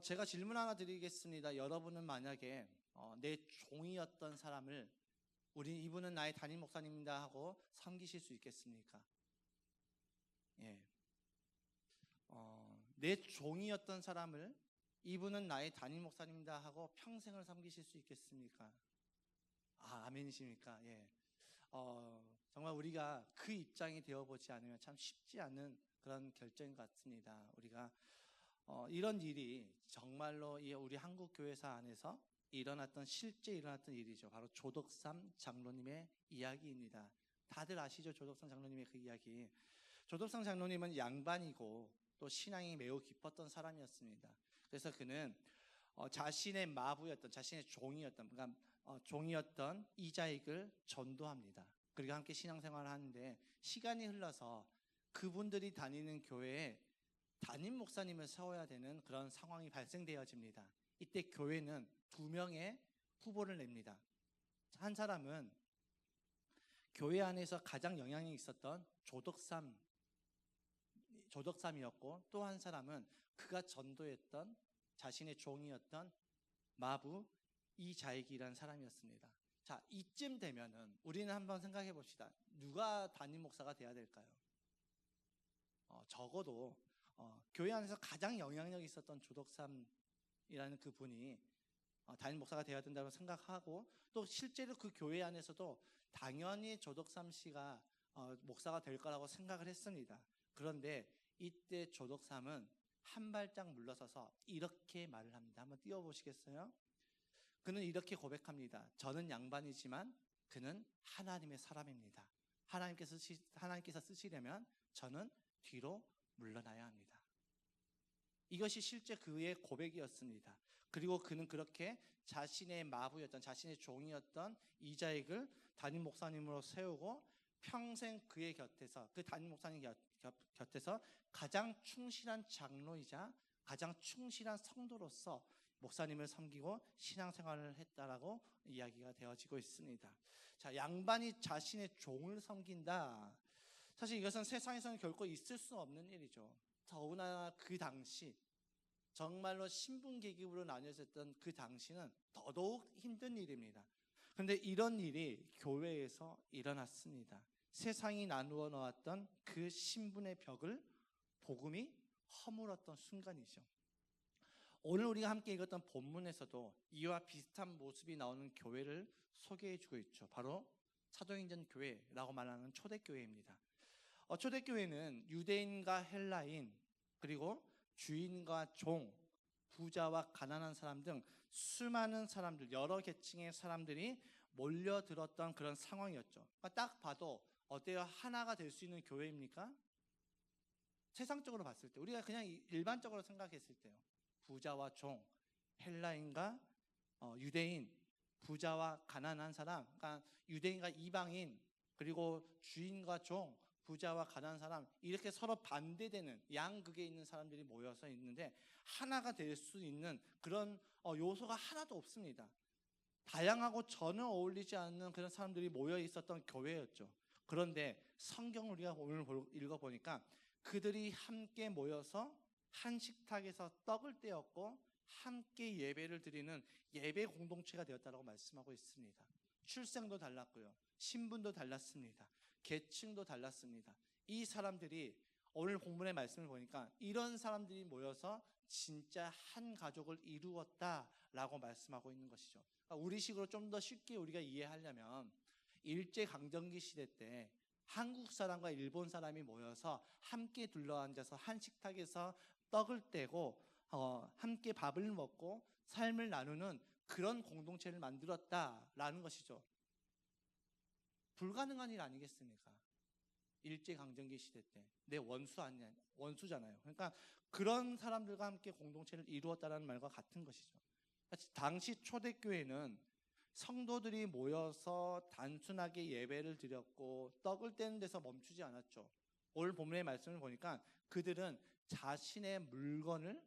제가 질문 하나 드리겠습니다. 여러분은 만약에 내 종이었던 사람을 이분은 나의 담임 목사님입니다 하고 섬기실 수 있겠습니까? 예. 내 종이었던 사람을 이분은 나의 담임 목사님입니다 하고 평생을 섬기실 수 있겠습니까? 아멘이십니까? 예. 정말 우리가 그 입장이 되어보지 않으면 참 쉽지 않은 그런 결정인 것 같습니다. 우리가 이런 일이 정말로 우리 한국 교회사 안에서 실제 일어났던 일이죠. 바로 조덕삼 장로님의 이야기입니다. 다들 아시죠? 조덕삼 장로님의 그 이야기. 조덕삼 장로님은 양반이고 또 신앙이 매우 깊었던 사람이었습니다. 그래서 그는 자신의 마부였던, 자신의 종이었던, 그러니까 종이었던 이자익을 전도합니다. 그리고 함께 신앙생활을 하는데 시간이 흘러서 그분들이 다니는 교회에 담임 목사님을 세워야 되는 그런 상황이 발생되어집니다. 이때 교회는 2명의 후보를 냅니다. 한 사람은 교회 안에서 가장 영향력이 있었던 조덕삼이었고, 또 한 사람은 그가 전도했던 자신의 종이었던 마부 이자익이라는 사람이었습니다. 자, 이쯤 되면은 우리는 한번 생각해 봅시다. 누가 담임 목사가 돼야 될까요? 적어도 교회 안에서 가장 영향력이 있었던 조덕삼이라는 그 분이 담임 목사가 되어야 된다고 생각하고, 또 실제로 그 교회 안에서도 당연히 조덕삼 씨가 목사가 될 거라고 생각을 했습니다. 그런데 이때 조덕삼은 한 발짝 물러서서 이렇게 말을 합니다. 한번 띄워보시겠어요? 그는 이렇게 고백합니다. 저는 양반이지만 그는 하나님의 사람입니다. 하나님께서 쓰시려면 저는 뒤로 물러나야 합니다. 이것이 실제 그의 고백이었습니다. 그리고 그는 그렇게 자신의 마부였던, 자신의 종이었던 이자익을 담임 목사님으로 세우고 평생 그의 곁에서, 그 담임 목사님 곁에서 가장 충실한 장로이자 가장 충실한 성도로서 목사님을 섬기고 신앙생활을 했다라고 이야기가 되어지고 있습니다. 자, 양반이 자신의 종을 섬긴다. 사실 이것은 세상에서는 결코 있을 수 없는 일이죠. 더구나 그 당시 정말로 신분계급으로 나뉘어졌던 그 당시는 더더욱 힘든 일입니다. 그런데 이런 일이 교회에서 일어났습니다. 세상이 나누어 놓았던 그 신분의 벽을 복음이 허물었던 순간이죠. 오늘 우리가 함께 읽었던 본문에서도 이와 비슷한 모습이 나오는 교회를 소개해주고 있죠. 바로 사도행전 교회라고 말하는 초대교회입니다. 초대교회는 유대인과 헬라인, 그리고 주인과 종, 부자와 가난한 사람 등 수많은 사람들, 여러 계층의 사람들이 몰려들었던 그런 상황이었죠. 그러니까 딱 봐도 어때요? 하나가 될 수 있는 교회입니까? 세상적으로 봤을 때, 우리가 그냥 일반적으로 생각했을 때요. 부자와 종, 헬라인과 유대인, 부자와 가난한 사람, 그러니까 유대인과 이방인, 그리고 주인과 종, 부자와 가난한 사람, 이렇게 서로 반대되는 양극에 있는 사람들이 모여서 있는데 하나가 될 수 있는 그런 요소가 하나도 없습니다. 다양하고 전혀 어울리지 않는 그런 사람들이 모여 있었던 교회였죠. 그런데 성경을 우리가 오늘 읽어보니까 그들이 함께 모여서 한 식탁에서 떡을 떼었고 함께 예배를 드리는 예배 공동체가 되었다고 말씀하고 있습니다. 출생도 달랐고요, 신분도 달랐습니다. 계층도 달랐습니다. 이 사람들이 오늘 본문의 말씀을 보니까 이런 사람들이 모여서 진짜 한 가족을 이루었다라고 말씀하고 있는 것이죠. 그러니까 우리식으로 좀 더 쉽게 우리가 이해하려면 일제강점기 시대 때 한국 사람과 일본 사람이 모여서 함께 둘러앉아서 한 식탁에서 떡을 떼고 함께 밥을 먹고 삶을 나누는 그런 공동체를 만들었다라는 것이죠. 불가능한 일 아니겠습니까? 일제강점기 시대 때 내 원수잖아요. 그러니까 그런 사람들과 함께 공동체를 이루었다는 말과 같은 것이죠. 당시 초대교회는 성도들이 모여서 단순하게 예배를 드렸고 떡을 떼는 데서 멈추지 않았죠. 오늘 본문의 말씀을 보니까 그들은 자신의 물건을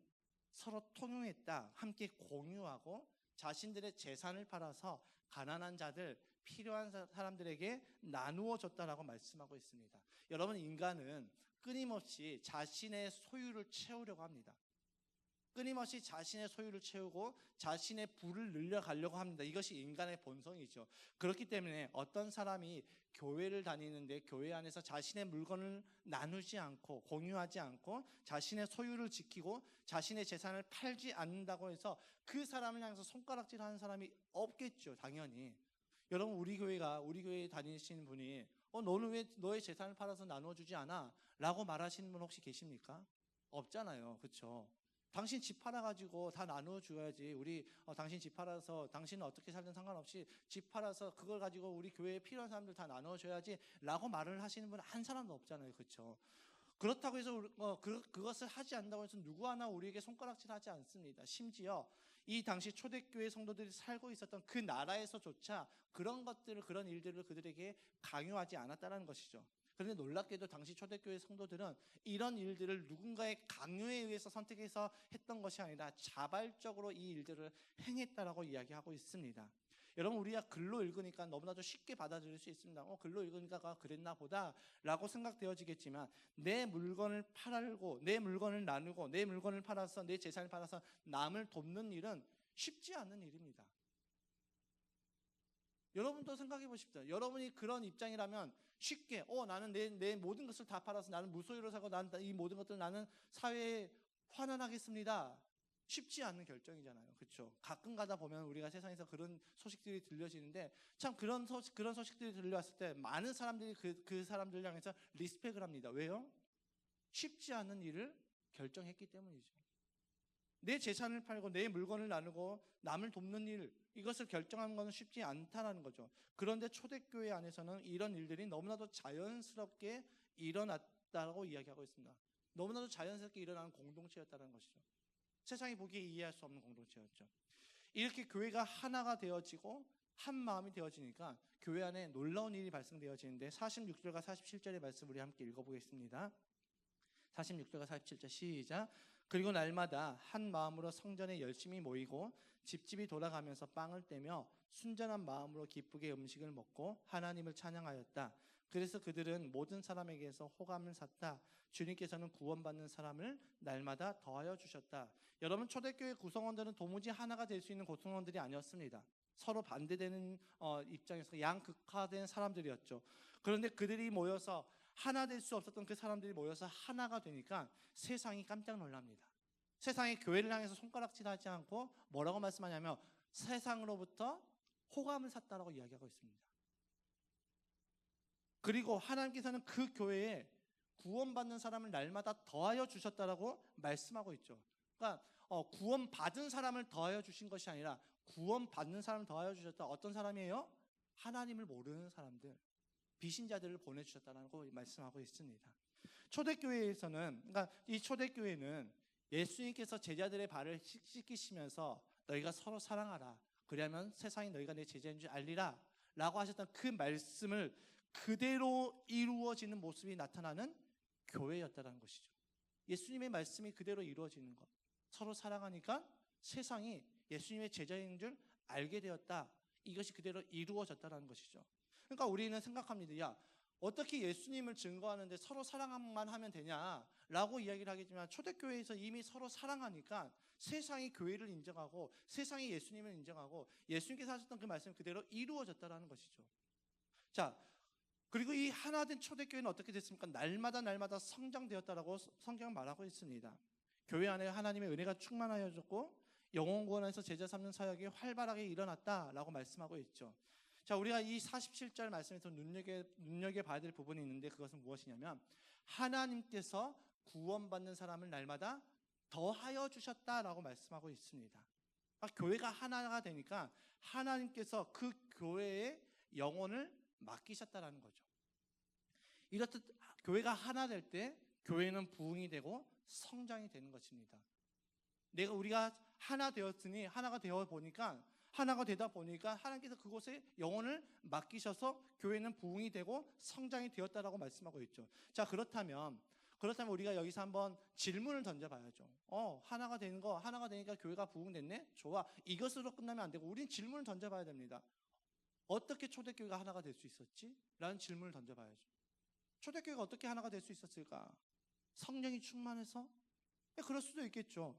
서로 통용했다, 함께 공유하고 자신들의 재산을 팔아서 가난한 자들, 필요한 사람들에게 나누어 줬다라고 말씀하고 있습니다. 여러분, 인간은 끊임없이 자신의 소유를 채우려고 합니다. 끊임없이 자신의 소유를 채우고 자신의 부를 늘려가려고 합니다. 이것이 인간의 본성이죠. 그렇기 때문에 어떤 사람이 교회를 다니는데 교회 안에서 자신의 물건을 나누지 않고 공유하지 않고 자신의 소유를 지키고 자신의 재산을 팔지 않는다고 해서 그 사람을 향해서 손가락질하는 사람이 없겠죠. 당연히. 여러분, 우리 교회에 다니시는 분이 너는 왜 너의 재산을 팔아서 나눠주지 않아? 라고 말하시는 분 혹시 계십니까? 없잖아요. 그렇죠? 당신 집 팔아가지고 다 나눠줘야지. 당신 집 팔아서 당신은 어떻게 살든 상관없이 집 팔아서 그걸 가지고 우리 교회에 필요한 사람들 다 나눠줘야지 라고 말을 하시는 분 한 사람도 없잖아요. 그렇죠? 그렇다고 해서 그것을 하지 않는다고 해서 누구 하나 우리에게 손가락질하지 않습니다. 심지어 이 당시 초대교회 성도들이 살고 있었던 그 나라에서조차 그런 일들을 그들에게 강요하지 않았다는 것이죠. 그런데 놀랍게도 당시 초대교회 성도들은 이런 일들을 누군가의 강요에 의해서 선택해서 했던 것이 아니라 자발적으로 이 일들을 행했다라고 이야기하고 있습니다. 여러분, 우리가 글로 읽으니까 너무나도 쉽게 받아들일 수 있습니다. 글로 읽으니까 그랬나 보다 라고 생각되어지겠지만, 내 물건을 팔고 내 물건을 나누고 내 물건을 팔아서 내 재산을 팔아서 남을 돕는 일은 쉽지 않은 일입니다. 여러분도 생각해 보십시오. 여러분이 그런 입장이라면 쉽게 나는 내 모든 것을 다 팔아서 나는 무소유로 살고 나는 이 모든 것들을 나는 사회에 환원하겠습니다. 쉽지 않은 결정이잖아요. 그렇죠? 가끔 가다 보면 우리가 세상에서 그런 소식들이 들려지는데 참 그런 소식들이 들려왔을 때 많은 사람들이 그 사람들 향해서 리스펙을 합니다. 왜요? 쉽지 않은 일을 결정했기 때문이죠. 내 재산을 팔고 내 물건을 나누고 남을 돕는 일, 이것을 결정하는 것은 쉽지 않다는 거죠. 그런데 초대교회 안에서는 이런 일들이 너무나도 자연스럽게 일어났다고 이야기하고 있습니다. 너무나도 자연스럽게 일어나는 공동체였다는 것이죠. 세상이 보기에 이해할 수 없는 공동체였죠. 이렇게 교회가 하나가 되어지고 한 마음이 되어지니까 교회 안에 놀라운 일이 발생되어지는데 46절과 47절의 말씀 우리 함께 읽어보겠습니다. 46절과 47절 시작. 그리고 날마다 한 마음으로 성전에 열심히 모이고 집집이 돌아가면서 빵을 떼며 순전한 마음으로 기쁘게 음식을 먹고 하나님을 찬양하였다. 그래서 그들은 모든 사람에게서 호감을 샀다. 주님께서는 구원받는 사람을 날마다 더하여 주셨다. 여러분, 초대교회 구성원들은 도무지 하나가 될 수 있는 구성원들이 아니었습니다. 서로 반대되는 입장에서 양극화된 사람들이었죠. 그런데 그들이 모여서 하나 될 수 없었던 그 사람들이 모여서 하나가 되니까 세상이 깜짝 놀랍니다. 세상이 교회를 향해서 손가락질하지 않고 뭐라고 말씀하냐면 세상으로부터 호감을 샀다라고 이야기하고 있습니다. 그리고 하나님께서는 그 교회에 구원받는 사람을 날마다 더하여 주셨다라고 말씀하고 있죠. 그러니까 구원받은 사람을 더하여 주신 것이 아니라 구원받는 사람을 더하여 주셨다. 어떤 사람이에요? 하나님을 모르는 사람들, 비신자들을 보내주셨다고 말씀하고 있습니다. 초대교회에서는, 그러니까 이 초대교회는 예수님께서 제자들의 발을 씻기시면서 너희가 서로 사랑하라. 그러면 세상이 너희가 내 제자인 줄 알리라. 라고 하셨던 그 말씀을 그대로 이루어지는 모습이 나타나는 교회였다는 것이죠. 예수님의 말씀이 그대로 이루어지는 것. 서로 사랑하니까 세상이 예수님의 제자인 줄 알게 되었다. 이것이 그대로 이루어졌다는 것이죠. 그러니까 우리는 생각합니다. 야, 어떻게 예수님을 증거하는데 서로 사랑만 하면 되냐라고 이야기를 하겠지만 초대교회에서 이미 서로 사랑하니까 세상이 교회를 인정하고 세상이 예수님을 인정하고 예수님께서 하셨던 그 말씀이 그대로 이루어졌다는 것이죠. 자, 그리고 이 하나된 초대교회는 어떻게 됐습니까? 날마다 성장되었다라고 성경은 말하고 있습니다. 교회 안에 하나님의 은혜가 충만하여졌고 영혼 구원에서 제자 삼는 사역이 활발하게 일어났다라고 말씀하고 있죠. 자, 우리가 이 47절 말씀에서 눈여겨봐야 될 부분이 있는데 그것은 무엇이냐면 하나님께서 구원받는 사람을 날마다 더하여 주셨다라고 말씀하고 있습니다. 그러니까 교회가 하나가 되니까 하나님께서 그 교회의 영혼을 맡기셨다라는 거죠. 이렇듯 교회가 하나 될 때 교회는 부흥이 되고 성장이 되는 것입니다. 우리가 하나 되었으니 하나가 되다 보니까 하나님께서 그곳에 영혼을 맡기셔서 교회는 부흥이 되고 성장이 되었다라고 말씀하고 있죠. 자, 그렇다면 우리가 여기서 한번 질문을 던져봐야죠. 하나가 되니까 교회가 부흥됐네? 좋아. 이것으로 끝나면 안 되고 우린 질문을 던져봐야 됩니다. 어떻게 초대교회가 하나가 될 수 있었지? 라는 질문을 던져봐야죠. 초대교회가 어떻게 하나가 될 수 있었을까? 성령이 충만해서? 그럴 수도 있겠죠.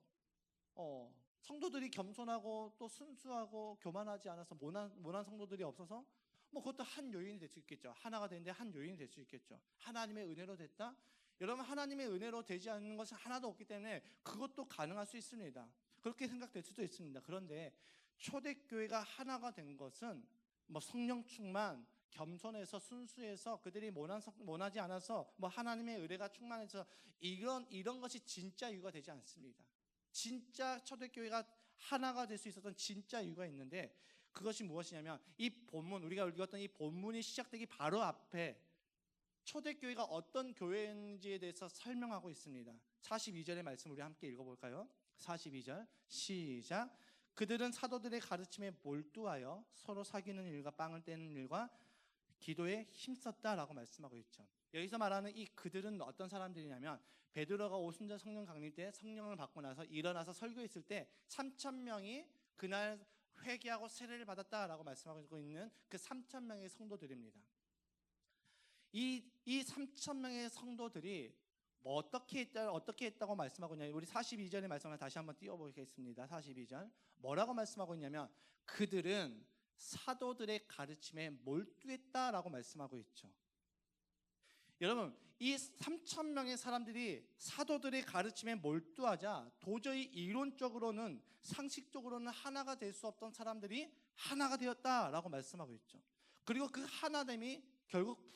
성도들이 겸손하고 또 순수하고 교만하지 않아서 모난 성도들이 없어서 그것도 한 요인이 될 수 있겠죠. 하나가 되는데 한 요인이 될 수 있겠죠. 하나님의 은혜로 됐다? 여러분, 하나님의 은혜로 되지 않는 것은 하나도 없기 때문에 그것도 가능할 수 있습니다. 그렇게 생각될 수도 있습니다. 그런데 초대교회가 하나가 된 것은 성령 충만, 겸손해서 순수해서 그들이 모나지 않아서 하나님의 은혜가 충만해서 이런 것이 진짜 이유가 되지 않습니다. 진짜 초대교회가 하나가 될 수 있었던 진짜 이유가 있는데, 그것이 무엇이냐면 이 본문, 우리가 읽었던 이 본문이 시작되기 바로 앞에 초대교회가 어떤 교회인지에 대해서 설명하고 있습니다. 42절의 말씀 우리 함께 읽어볼까요? 42절 시작. 그들은 사도들의 가르침에 몰두하여 서로 사귀는 일과 빵을 떼는 일과 기도에 힘썼다라고 말씀하고 있죠. 여기서 말하는 이 그들은 어떤 사람들이냐면, 베드로가 오순절 성령 강림 때 성령을 받고 나서 일어나서 설교했을 때 3,000명이 그날 회개하고 세례를 받았다라고 말씀하고 있는 그 3,000명의 성도들입니다. 이 3,000명의 성도들이 어떻게 했다고 말씀하고 있냐면, 우리 42절의 말씀을 다시 한번 띄워보겠습니다. 42절 뭐라고 말씀하고 있냐면, 그들은 사도들의 가르침에 몰두했다라고 말씀하고 있죠. 여러분, 이 3,000명의 사람들이 사도들의 가르침에 몰두하자 도저히 이론적으로는, 상식적으로는 하나가 될 수 없던 사람들이 하나가 되었다라고 말씀하고 있죠. 그리고 그 하나됨이 결국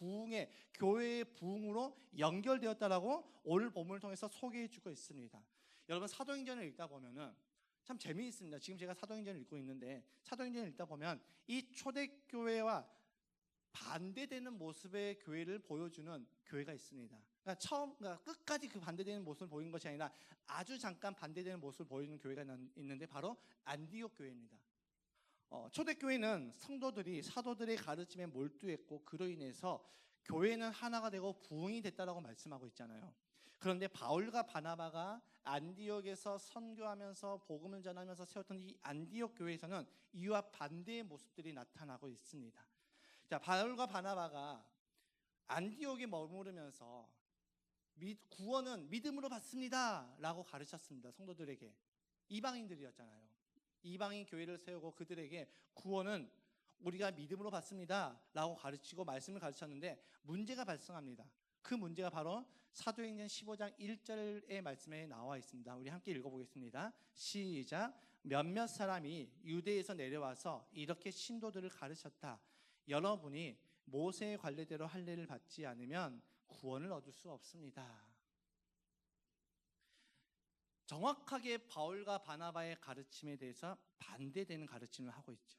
교회의 부흥으로 연결되었다라고 오늘 본문을 통해서 소개해주고 있습니다. 여러분, 사도행전을 읽다 보면은 참 재미있습니다. 지금 제가 사도행전을 읽고 있는데, 사도행전을 읽다 보면 이 초대교회와 반대되는 모습의 교회를 보여주는 교회가 있습니다. 그러니까 끝까지 그 반대되는 모습을 보이는 것이 아니라 아주 잠깐 반대되는 모습을 보이는 교회가 있는데, 바로 안디옥 교회입니다. 초대교회는 성도들이 사도들의 가르침에 몰두했고, 그로 인해서 교회는 하나가 되고 부흥이 됐다라고 말씀하고 있잖아요. 그런데 바울과 바나바가 안디옥에서 선교하면서 복음을 전하면서 세웠던 이 안디옥 교회에서는 이와 반대의 모습들이 나타나고 있습니다. 자, 바울과 바나바가 안디옥에 머무르면서 구원은 믿음으로 받습니다 라고 가르쳤습니다. 성도들에게. 이방인들이었잖아요. 이방인 교회를 세우고 그들에게 구원은 우리가 믿음으로 받습니다 라고 가르치고 말씀을 가르쳤는데, 문제가 발생합니다. 그 문제가 바로 사도행전 15장 1절의 말씀에 나와 있습니다. 우리 함께 읽어보겠습니다. 시작. 몇몇 사람이 유대에서 내려와서 이렇게 신도들을 가르쳤다. 여러분이 모세의 관례대로 할례를 받지 않으면 구원을 얻을 수 없습니다. 정확하게 바울과 바나바의 가르침에 대해서 반대되는 가르침을 하고 있죠.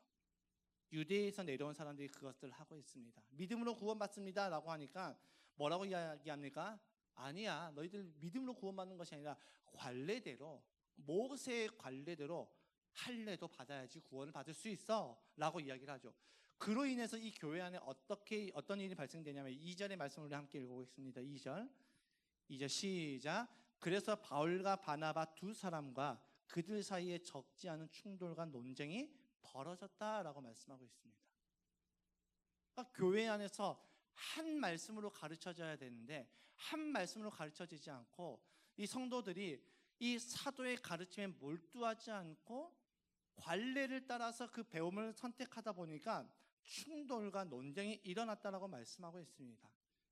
유대에서 내려온 사람들이 그것들을 하고 있습니다. 믿음으로 구원받습니다 라고 하니까 뭐라고 이야기합니까? 아니야, 너희들 믿음으로 구원받는 것이 아니라 관례대로, 모세의 관례대로 할례도 받아야지 구원을 받을 수 있어 라고 이야기를 하죠. 그로 인해서 이 교회 안에 어떤 일이 발생되냐면, 2절의 말씀을 함께 읽어보겠습니다. 2절 시작. 그래서 바울과 바나바 두 사람과 그들 사이에 적지 않은 충돌과 논쟁이 벌어졌다라고 말씀하고 있습니다. 그러니까 교회 안에서 한 말씀으로 가르쳐져야 되는데 한 말씀으로 가르쳐지지 않고, 이 성도들이 이 사도의 가르침에 몰두하지 않고 관례를 따라서 그 배움을 선택하다 보니까 충돌과 논쟁이 일어났다라고 말씀하고 있습니다.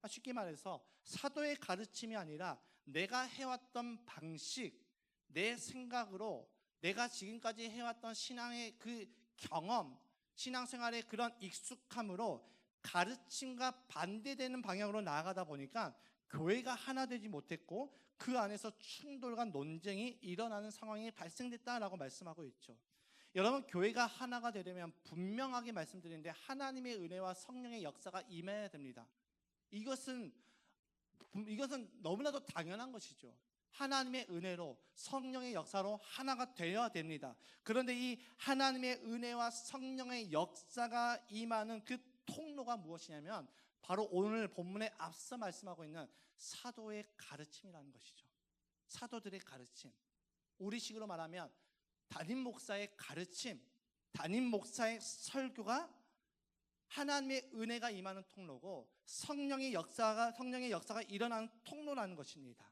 쉽게 말해서 사도의 가르침이 아니라 내가 해왔던 방식, 내 생각으로 내가 지금까지 해왔던 신앙의 그 경험, 신앙생활의 그런 익숙함으로 가르침과 반대되는 방향으로 나아가다 보니까 교회가 하나 되지 못했고, 그 안에서 충돌과 논쟁이 일어나는 상황이 발생됐다라고 말씀하고 있죠. 여러분, 교회가 하나가 되려면 분명하게 말씀드리는데 하나님의 은혜와 성령의 역사가 임해야 됩니다. 이것은 너무나도 당연한 것이죠. 하나님의 은혜로 성령의 역사로 하나가 되어야 됩니다. 그런데 이 하나님의 은혜와 성령의 역사가 임하는 그 통로가 무엇이냐면 바로 오늘 본문에 앞서 말씀하고 있는 사도의 가르침이라는 것이죠. 사도들의 가르침, 우리식으로 말하면 담임 목사의 가르침, 담임 목사의 설교가 하나님의 은혜가 임하는 통로고 성령의 역사가 일어나는 통로라는 것입니다.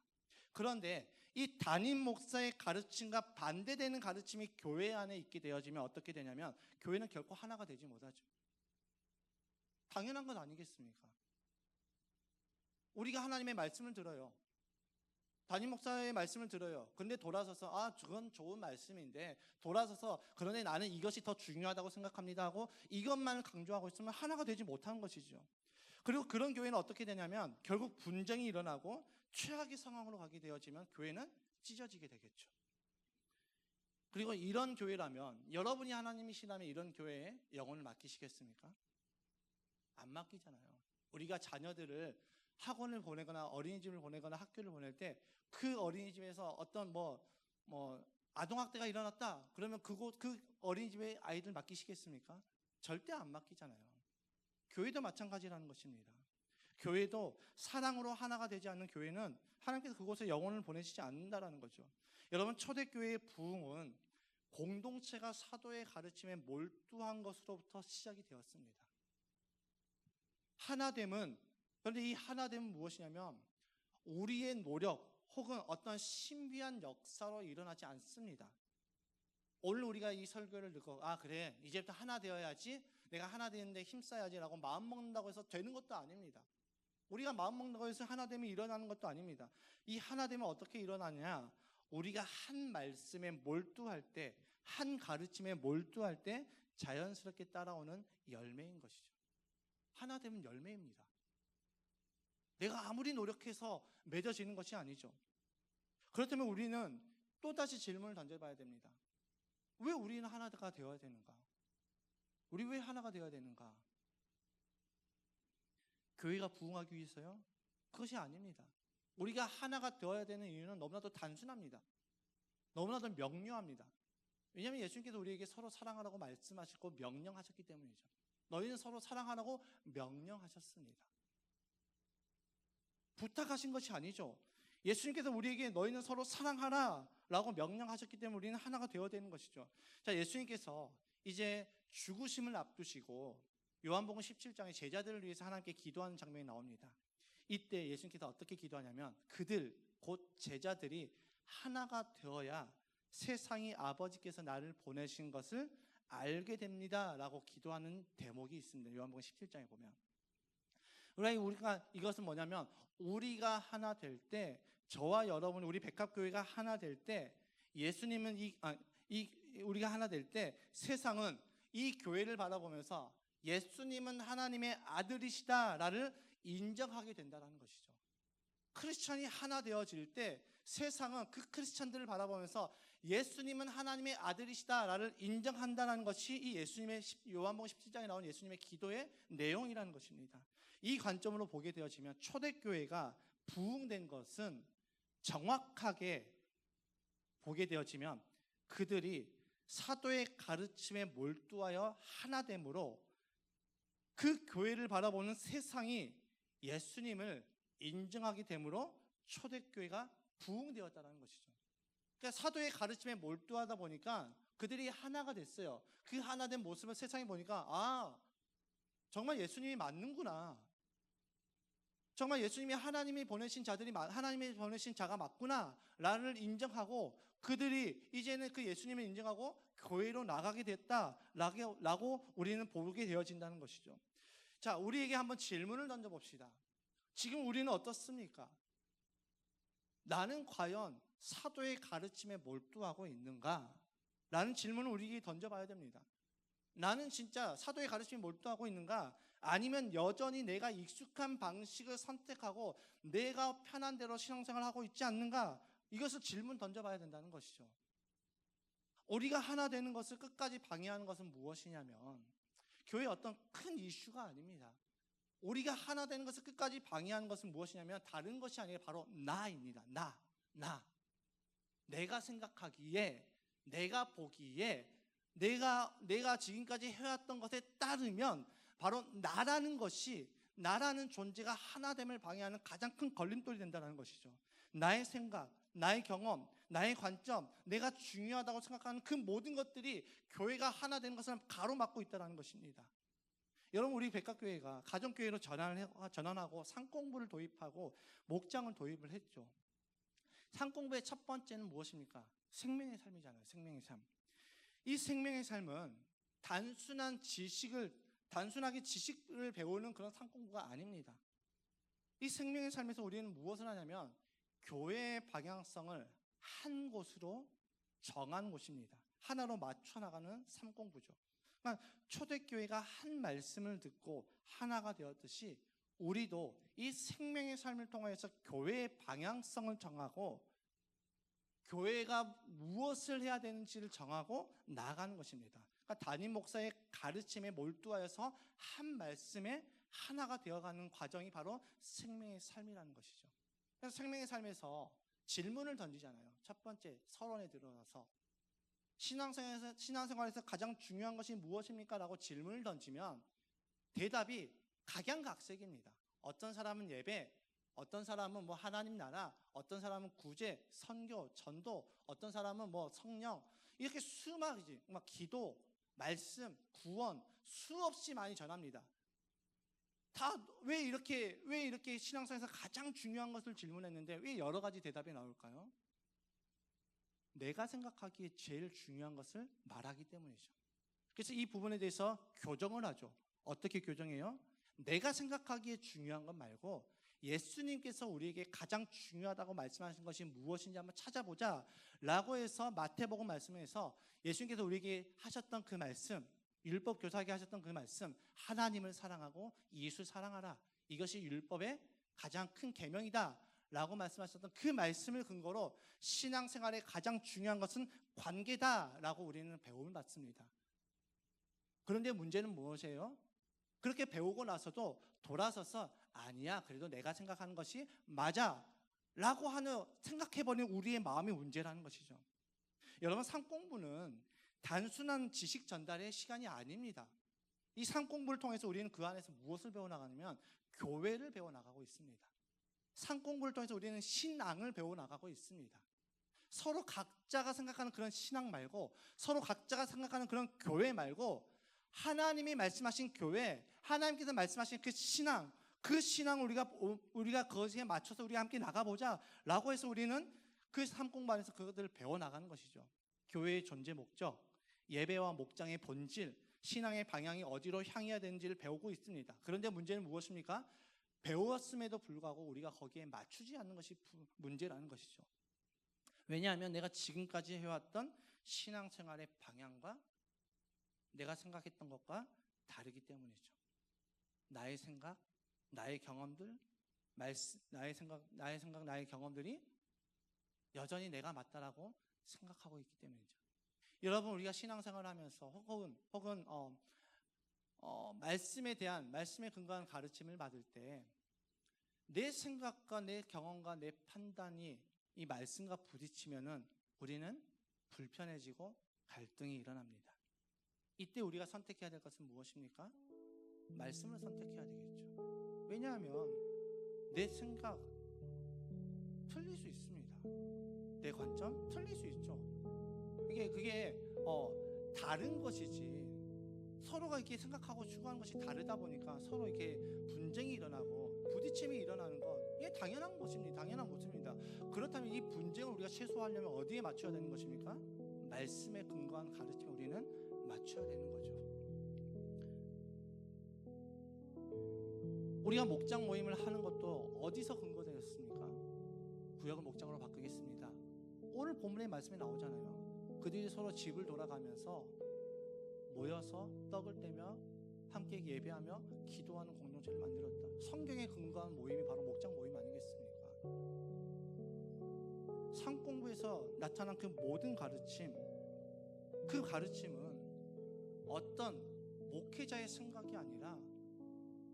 그런데 이 담임 목사의 가르침과 반대되는 가르침이 교회 안에 있게 되어지면 어떻게 되냐면 교회는 결코 하나가 되지 못하죠. 당연한 건 아니겠습니까? 우리가 하나님의 말씀을 들어요. 담임 목사의 말씀을 들어요. 근데 돌아서서 그건 좋은 말씀인데 돌아서서 그런데 나는 이것이 더 중요하다고 생각합니다 하고 이것만 강조하고 있으면 하나가 되지 못하는 것이죠. 그리고 그런 교회는 어떻게 되냐면 결국 분쟁이 일어나고 최악의 상황으로 가게 되어지면 교회는 찢어지게 되겠죠. 그리고 이런 교회라면 여러분이 하나님이시라면 이런 교회에 영혼을 맡기시겠습니까? 안 맡기잖아요. 우리가 자녀들을 학원을 보내거나 어린이집을 보내거나 학교를 보낼 때 그 어린이집에서 어떤 아동학대가 일어났다 그러면 그 어린이집에 아이들 맡기시겠습니까? 절대 안 맡기잖아요. 교회도 마찬가지라는 것입니다. 교회도 사랑으로 하나가 되지 않는 교회는 하나님께서 그곳에 영혼을 보내시지 않는다라는 거죠. 여러분, 초대교회의 부흥은 공동체가 사도의 가르침에 몰두한 것으로부터 시작이 되었습니다. 하나됨은, 그런데 이 하나됨은 무엇이냐면 우리의 노력 혹은 어떤 신비한 역사로 일어나지 않습니다. 오늘 우리가 이 설교를 듣고 그래 이제부터 하나 되어야지, 내가 하나 되는데 힘써야지 라고 마음먹는다고 해서 되는 것도 아닙니다. 우리가 마음먹는다고 해서 하나됨이 일어나는 것도 아닙니다. 이 하나됨은 어떻게 일어나냐, 우리가 한 말씀에 몰두할 때, 한 가르침에 몰두할 때 자연스럽게 따라오는 열매인 것이죠. 하나됨은 열매입니다. 내가 아무리 노력해서 맺어지는 것이 아니죠. 그렇다면 우리는 또다시 질문을 던져봐야 됩니다. 왜 우리는 하나가 되어야 되는가? 우리 왜 하나가 되어야 되는가? 교회가 부흥하기 위해서요? 그것이 아닙니다. 우리가 하나가 되어야 되는 이유는 너무나도 단순합니다. 너무나도 명료합니다. 왜냐하면 예수님께서 우리에게 서로 사랑하라고 말씀하시고 명령하셨기 때문이죠. 너희는 서로 사랑하라고 명령하셨습니다. 부탁하신 것이 아니죠. 예수님께서 우리에게 너희는 서로 사랑하라 라고 명령하셨기 때문에 우리는 하나가 되어야 되는 것이죠. 자, 예수님께서 이제 죽으심을 앞두시고 요한복음 17장에 제자들을 위해서 하나님께 기도하는 장면이 나옵니다. 이때 예수님께서 어떻게 기도하냐면 그들, 곧 제자들이 하나가 되어야 세상이 아버지께서 나를 보내신 것을 알게 됩니다 라고 기도하는 대목이 있습니다. 요한복음 17장에 보면 우리가 이것은 뭐냐면 우리가 하나 될 때, 저와 여러분, 우리 백합교회가 하나 될 때, 예수님은 우리가 하나 될 때 세상은 이 교회를 바라보면서 예수님은 하나님의 아들이시다라를 인정하게 된다는 것이죠. 크리스찬이 하나 되어질 때 세상은 그 크리스찬들을 바라보면서 예수님은 하나님의 아들이시다라를 인정한다는 것이 이 예수님의 요한복음 17장에 나온 예수님의 기도의 내용이라는 것입니다. 이 관점으로 보게 되어지면 초대교회가 부흥된 것은 정확하게 보게 되어지면 그들이 사도의 가르침에 몰두하여 하나됨으로 그 교회를 바라보는 세상이 예수님을 인정하게 되므로 초대교회가 부흥되었다는 것이죠. 그러니까 사도의 가르침에 몰두하다 보니까 그들이 하나가 됐어요. 그 하나된 모습을 세상이 보니까 정말 예수님이 맞는구나. 정말 예수님이 하나님이 보내신 자가 맞구나 라를 인정하고 그들이 이제는 그 예수님을 인정하고 교회로 나가게 됐다라고 우리는 보게 되어진다는 것이죠. 자, 우리에게 한번 질문을 던져봅시다. 지금 우리는 어떻습니까? 나는 과연 사도의 가르침에 몰두하고 있는가? 라는 질문을 우리에게 던져봐야 됩니다. 나는 진짜 사도의 가르침에 몰두하고 있는가? 아니면 여전히 내가 익숙한 방식을 선택하고 내가 편한 대로 신앙생활을 하고 있지 않는가? 이것을 질문 던져봐야 된다는 것이죠. 우리가 하나 되는 것을 끝까지 방해하는 것은 무엇이냐면 교회의 어떤 큰 이슈가 아닙니다. 우리가 하나 되는 것을 끝까지 방해하는 것은 무엇이냐면 다른 것이 아니라 바로 나입니다. 나. 내가 생각하기에, 내가 보기에, 내가 지금까지 해왔던 것에 따르면 바로 나라는 존재가 하나됨을 방해하는 가장 큰 걸림돌이 된다는 것이죠. 나의 생각, 나의 경험, 나의 관점, 내가 중요하다고 생각하는 그 모든 것들이 교회가 하나 되는 것을 가로막고 있다는 것입니다. 여러분, 우리 백합교회가 가정교회로 전환하고 상공부를 도입하고 목장을 도입을 했죠. 산 공부의 첫 번째는 무엇입니까? 생명의 삶이잖아요. 생명의 삶. 이 생명의 삶은 단순하게 지식을 배우는 그런 산 공부가 아닙니다. 이 생명의 삶에서 우리는 무엇을 하냐면 교회의 방향성을 한 곳으로 정한 곳입니다. 하나로 맞춰 나가는 삶 공부죠. 그러니까 초대교회가 한 말씀을 듣고 하나가 되었듯이 우리도 이 생명의 삶을 통해서 교회의 방향성을 정하고 교회가 무엇을 해야 되는지를 정하고 나아가는 것입니다. 그러니까 담임 목사의 가르침에 몰두하여서 한 말씀에 하나가 되어가는 과정이 바로 생명의 삶이라는 것이죠. 그래서 생명의 삶에서 질문을 던지잖아요. 첫 번째, 서론에 들어가서 신앙생활에서 가장 중요한 것이 무엇입니까? 라고 질문을 던지면 대답이 각양각색입니다. 어떤 사람은 예배, 어떤 사람은 뭐 하나님 나라, 어떤 사람은 구제, 선교, 전도, 어떤 사람은 뭐 성령, 이렇게 수많이 막 기도, 말씀, 구원 수없이 많이 전합니다. 다 왜 이렇게 신앙생활에서 가장 중요한 것을 질문했는데 왜 여러 가지 대답이 나올까요? 내가 생각하기에 제일 중요한 것을 말하기 때문이죠. 그래서 이 부분에 대해서 교정을 하죠. 어떻게 교정해요? 내가 생각하기에 중요한 것 말고 예수님께서 우리에게 가장 중요하다고 말씀하신 것이 무엇인지 한번 찾아보자 라고 해서 마태복음 말씀에서 예수님께서 우리에게 하셨던 그 말씀, 율법 교사에게 하셨던 그 말씀, 하나님을 사랑하고 이웃을 사랑하라, 이것이 율법의 가장 큰 계명이다 라고 말씀하셨던 그 말씀을 근거로 신앙생활의 가장 중요한 것은 관계다 라고 우리는 배움을 받습니다. 그런데 문제는 무엇이에요? 그렇게 배우고 나서도 돌아서서 아니야, 그래도 내가 생각하는 것이 맞아 라고 생각해버리는 우리의 마음의 문제라는 것이죠. 여러분, 산공부는 단순한 지식 전달의 시간이 아닙니다. 이 산공부를 통해서 우리는 그 안에서 무엇을 배워나가냐면 교회를 배워나가고 있습니다. 산공부를 통해서 우리는 신앙을 배워나가고 있습니다. 서로 각자가 생각하는 그런 신앙 말고, 서로 각자가 생각하는 그런 교회 말고, 하나님이 말씀하신 교회, 하나님께서 말씀하신 그 신앙을 우리가 그것에 맞춰서 우리가 함께 나가보자 라고 해서 우리는 그 산공부 안에서 그것들을 배워나가는 것이죠. 교회의 존재 목적, 예배와 목장의 본질, 신앙의 방향이 어디로 향해야 되는지를 배우고 있습니다. 그런데 문제는 무엇입니까? 배웠음에도 불구하고 우리가 거기에 맞추지 않는 것이 문제라는 것이죠. 왜냐하면 내가 지금까지 해왔던 신앙생활의 방향과 내가 생각했던 것과 다르기 때문이죠. 나의 생각, 나의 경험들, 나의 경험들이 여전히 내가 맞다라고 생각하고 있기 때문이죠. 여러분, 우리가 신앙생활을 하면서 혹은 말씀에 근거한 가르침을 받을 때 내 생각과 내 경험과 내 판단이 이 말씀과 부딪히면은 우리는 불편해지고 갈등이 일어납니다. 이때 우리가 선택해야 될 것은 무엇입니까? 말씀을 선택해야 되겠죠. 왜냐하면 내 생각 틀릴 수 있습니다. 내 관점 틀릴 수 있죠. 그게 다른 것이지, 서로가 이렇게 생각하고 추구하는 것이 다르다 보니까 서로 이렇게 분쟁이 일어나고 부딪힘이 일어나는 것, 이게 당연한 것입니다. 당연한 모습입니다. 그렇다면 이 분쟁을 우리가 최소화하려면 어디에 맞춰야 되는 것입니까? 말씀에 근거한 가르침에 우리는 맞춰야 되는 거죠. 우리가 목장 모임을 하는 것도 어디서 근거되었습니까? 구역을 목장으로 바꾸겠습니다. 오늘 본문의 말씀에 나오잖아요. 그들이 서로 집을 돌아가면서 모여서 떡을 떼며 함께 예배하며 기도하는 공동체를 만들었다. 성경에 근거한 모임이 바로 목장 모임 아니겠습니까? 산공부에서 나타난 그 모든 가르침, 그 가르침은 어떤 목회자의 생각이 아니라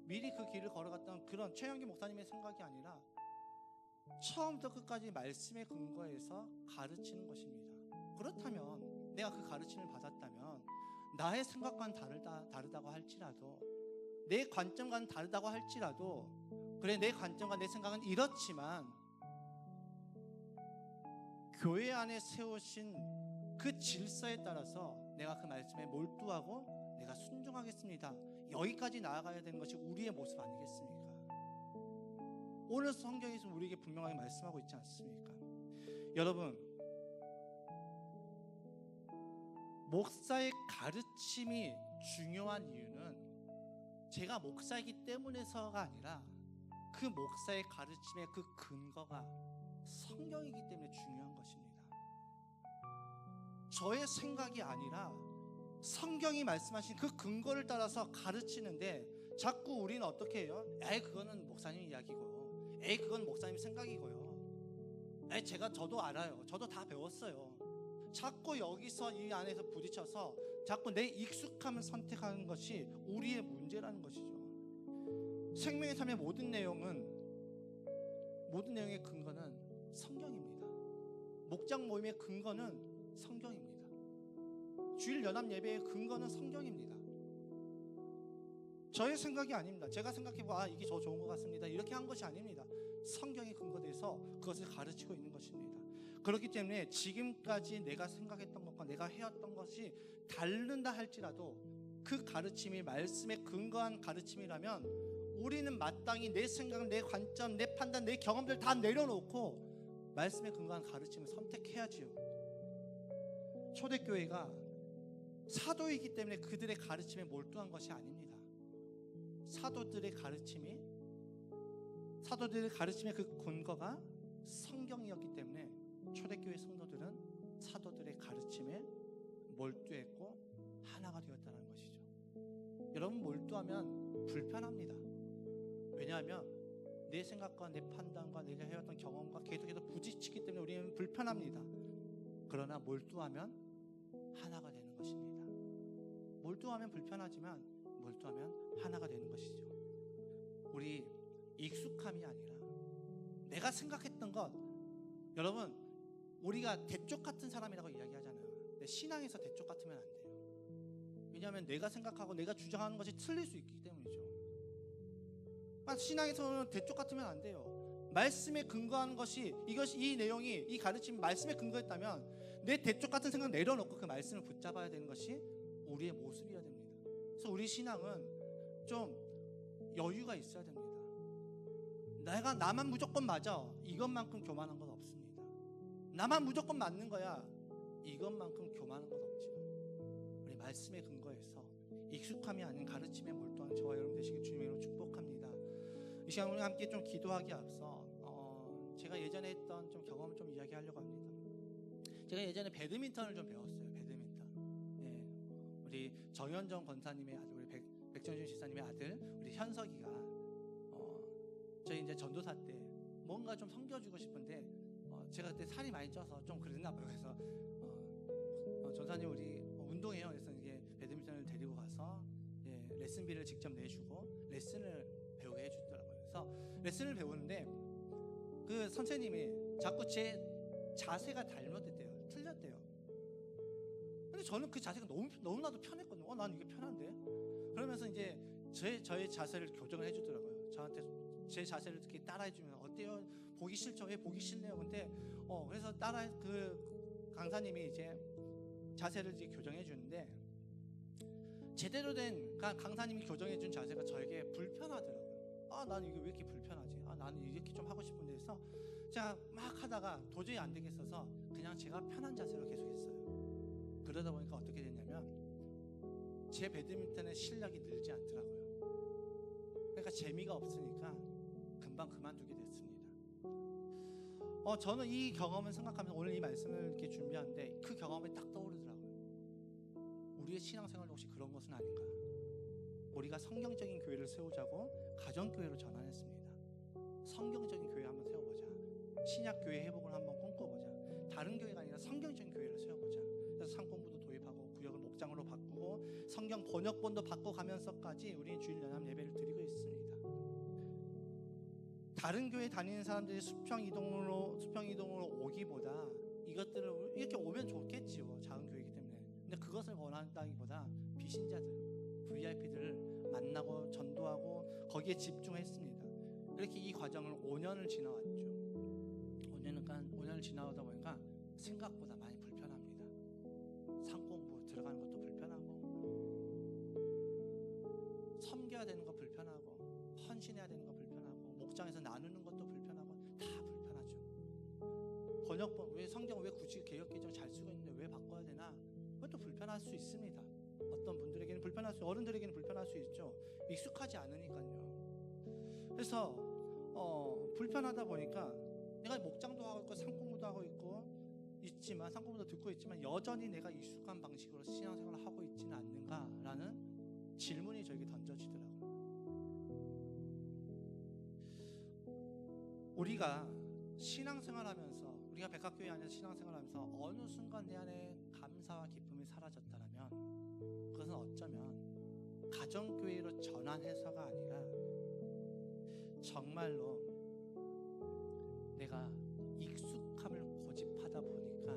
미리 그 길을 걸어갔던 그런 최영기 목사님의 생각이 아니라 처음부터 끝까지 말씀에 근거해서 가르치는 것입니다. 그렇다면 내가 그 가르침을 받았다면 나의 생각과는 다르다고 할지라도, 내 관점과는 다르다고 할지라도, 그래, 내 관점과 내 생각은 이렇지만 교회 안에 세우신 그 질서에 따라서 내가 그 말씀에 몰두하고 내가 순종하겠습니다. 여기까지 나아가야 되는 것이 우리의 모습 아니겠습니까? 오늘 성경에서 우리에게 분명하게 말씀하고 있지 않습니까? 여러분, 목사의 가르침이 중요한 이유는 제가 목사이기 때문에서가 아니라 그 목사의 가르침의 그 근거가 성경이기 때문에 중요한 것입니다. 저의 생각이 아니라 성경이 말씀하신 그 근거를 따라서 가르치는데 자꾸 우리는 어떻게 해요? 에이, 그거는 목사님 이야기고, 에이, 그건 목사님 생각이고요, 에이, 저도 알아요, 저도 다 배웠어요. 자꾸 여기서 이 안에서 부딪혀서 자꾸 내 익숙함을 선택하는 것이 우리의 문제라는 것이죠. 생명의 삶의 모든 내용의 근거는 성경입니다. 목장 모임의 근거는 성경입니다. 주일 연합 예배의 근거는 성경입니다. 저의 생각이 아닙니다. 제가 생각해보고 이게 저 좋은 것 같습니다, 이렇게 한 것이 아닙니다. 성경이 근거돼서 그것을 가르치고 있는 것입니다. 그렇기 때문에 지금까지 내가 생각했던 것과 내가 해왔던 것이 다른다 할지라도 그 가르침이 말씀에 근거한 가르침이라면 우리는 마땅히 내 생각, 내 관점, 내 판단, 내 경험들 다 내려놓고 말씀에 근거한 가르침을 선택해야지요. 초대교회가 사도이기 때문에 그들의 가르침에 몰두한 것이 아닙니다. 사도들의 가르침의 그 근거가 성경이었기 때문에 초대교회 성도들은 사도들의 가르침에 몰두했고 하나가 되었다는 것이죠. 여러분, 몰두하면 불편합니다. 왜냐하면 내 생각과 내 판단과 내가 해왔던 경험과 계속해서 부딪히기 때문에 우리는 불편합니다. 그러나 몰두하면 하나가 되는 것입니다. 몰두하면 불편하지만 몰두하면 하나가 되는 것이죠. 우리 익숙함이 아니라 내가 생각했던 것, 여러분, 우리가 대쪽 같은 사람이라고 이야기하잖아요. 근데 신앙에서 대쪽 같으면 안 돼요. 왜냐하면 내가 생각하고 내가 주장하는 것이 틀릴 수 있기 때문이죠. 신앙에서는 대쪽 같으면 안 돼요. 말씀에 근거하는 것이, 이 내용이, 이 가르침이 말씀에 근거했다면 내 대쪽 같은 생각 내려놓고 그 말씀을 붙잡아야 되는 것이 우리의 모습이어야 됩니다. 그래서 우리 신앙은 좀 여유가 있어야 됩니다. 나만 무조건 맞아, 이것만큼 교만한 건 없습니다. 나만 무조건 맞는 거야, 이것만큼 교만한 건 없죠. 우리 말씀에 근거해서 익숙함이 아닌 가르침에 몰두하는 저와 여러분 되시길 주님의 이름으로 축복합니다. 이 시간 우리 함께 좀 기도하기 앞서 제가 예전에 했던 좀 경험을 좀 이야기하려고 합니다. 제가 예전에 배드민턴을 좀 배웠어요. 배드민턴. 네, 우리 정현정 권사님의 아들, 우리 백정준 집사님의 아들, 우리 현석이가 저희 이제 전도사 때 뭔가 좀 섬겨주고 싶은데 제가 그때 살이 많이 쪄서 좀 그랬나 봐요. 그래서 전사님 우리 운동해요. 그래서 이게 배드민턴을 데리고 가서 레슨비를 직접 내주고 레슨을 배우게 해주더라고요. 그래서 레슨을 배우는데 그 선생님이 자꾸 제 자세가 잘못됐대요. 틀렸대요. 근데 저는 그 자세가 너무나도 편했거든요. 난 이게 편한데? 그러면서 이제 저의 자세를 교정을 해주더라고요. 저한테 제 자세를 이렇게 따라해주면 어때요? 보기 싫죠? 왜 보기 싫네요? 근데 그래서 그 강사님이 이제 자세를 이제 교정해 주는데 제대로 된 강사님이 교정해 준 자세가 저에게 불편하더라고요. 나는 이게 왜 이렇게 불편하지? 나는 이렇게 좀 하고 싶은데 해서 제가 막 하다가 도저히 안 되겠어서 그냥 제가 편한 자세로 계속했어요. 그러다 보니까 어떻게 됐냐면 제 배드민턴의 실력이 늘지 않더라고요. 그러니까 재미가 없으니까 금방 그만두게 됐습니다. 저는 이 경험을 생각하면서 오늘 이 말씀을 이렇게 준비하는데 그 경험이 딱 떠오르더라고요. 우리의 신앙생활도 혹시 그런 것은 아닌가? 우리가 성경적인 교회를 세우자고 가정교회로 전환했습니다. 성경적인 교회 한번 세워보자. 신약교회 회복을 한번 꿈꿔보자. 다른 교회가 아니라 성경적인 교회를 세워보자. 그래서 상권부도 도입하고 구역을 목장으로 바꾸고 성경 번역본도 바꿔가면서까지 우리는 주일 연합 예배를 드리고 있습니다. 다른 교회 다니는 사람들이 수평 이동으로 오기보다 이것들을 이렇게 오면 좋겠지요. 작은 교회이기 때문에. 근데 그것을 원한다기보다 비신자들, VIP들을 만나고 전도하고 거기에 집중했습니다. 이렇게 이 과정을 5년을 지나왔죠. 5년을 지나오다 보니까 생각보다 많이 불편합니다. 상공부 들어가는 것도 불편하고, 섬겨야 되는 거 불편하고, 헌신해야 되는 거 불편하고, 목장에서 나누는 것도 불편하고, 다 불편하죠. 번역본, 왜 성경 왜 굳이 개역개정 잘 쓰고 있는데 왜 바꿔야 되나? 그것도 불편할 수 있습니다. 어떤 분들에게는 불편할 수, 어른들에게는 불편할 수 있죠. 익숙하지 않으니까요. 그래서 불편하다 보니까 내가 목장도 하고 있고 산공부도 하고 있지만 산공부도 듣고 있지만 여전히 내가 익숙한 방식으로 신앙생활을 하고 있지는 않는가라는 질문이 저에게 던져지더라고요. 우리가 신앙생활하면서, 우리가 백합교회 안에서 신앙생활하면서 어느 순간 내 안에 감사와 기쁨이 사라졌다면 그것은 어쩌면 가정교회로 전환해서가 아니라 정말로 내가 익숙함을 고집하다 보니까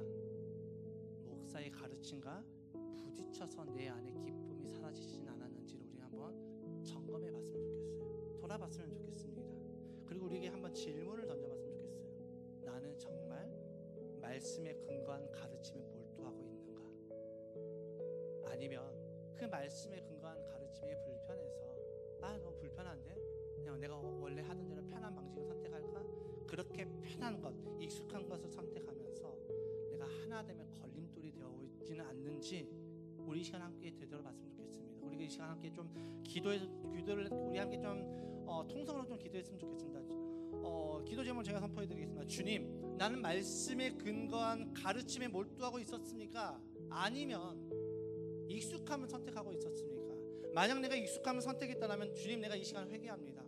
목사의 가르침과 부딪혀서 내 안에 기쁨이 사라지진 않았는지를 우리 한번 점검해 봤으면 좋겠어요. 돌아봤으면 좋겠습니다. 그리고 우리에게 한번 질문을 던져봤으면 좋겠어요. 나는 정말 말씀에 근거한 가르침에 몰두하고 있는가? 아니면 그 말씀에 근거한 가르침이 불편해서 너무 불편한데 그냥 내가 원래 하던 대로 편한 방식을 선택할까? 그렇게 편한 것, 익숙한 것을 선택하면서 내가 하나 되면 걸림돌이 되어 있지는 않는지 우리 이 시간 함께 되돌아봤으면 좋겠습니다. 우리가 이 시간 함께 좀 기도를 우리 함께 좀 통성으로 좀 기도했으면 좋겠습니다. 기도 제목을 제가 선포해드리겠습니다. 주님, 나는 말씀에 근거한 가르침에 몰두하고 있었습니까? 아니면 익숙함을 선택하고 있었습니까? 만약 내가 익숙함을 선택했다면 주님, 내가 이 시간 회개합니다.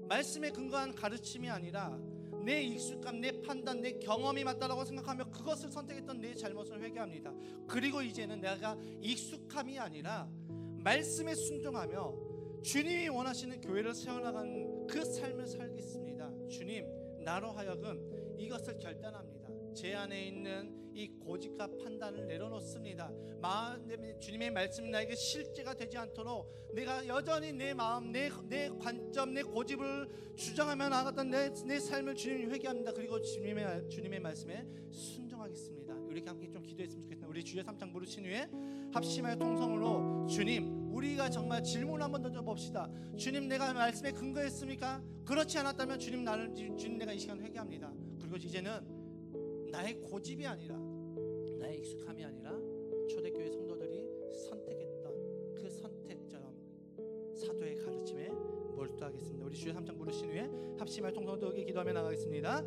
말씀에 근거한 가르침이 아니라 내 익숙함, 내 판단, 내 경험이 맞다라고 생각하며 그것을 선택했던 내 잘못을 회개합니다. 그리고 이제는 내가 익숙함이 아니라 말씀에 순종하며 주님이 원하시는 교회를 세워나가는 그 삶을 살겠습니다. 주님, 나로 하여금 이것을 결단합니다. 제 안에 있는 이 고집과 판단을 내려놓습니다. 주님의 말씀이 나에게 실제가 되지 않도록 내가 여전히 내 마음, 내 관점, 내 고집을 주장하며 나아갔던 내 삶을 주님 회개합니다. 그리고 주님의 말씀에 순종하겠습니다. 이렇게 함께 좀 기도했으면 좋겠습니다. 우리 주여 3창 부르신 후에 합심하여 통성으로 주님, 우리가 정말 질문 한번 던져봅시다. 주님, 내가 말씀에 근거했습니까? 그렇지 않았다면 주님, 주님 내가 이 시간 회개합니다. 그리고 이제는 나의 고집이 아니라 나의 익숙함이 아니라 초대교회 성도들이 선택했던 그 선택처럼 사도의 가르침에 몰두하겠습니다. 우리 주여 3창 부르신 후에 합심하여 통성도 기도하며 나가겠습니다.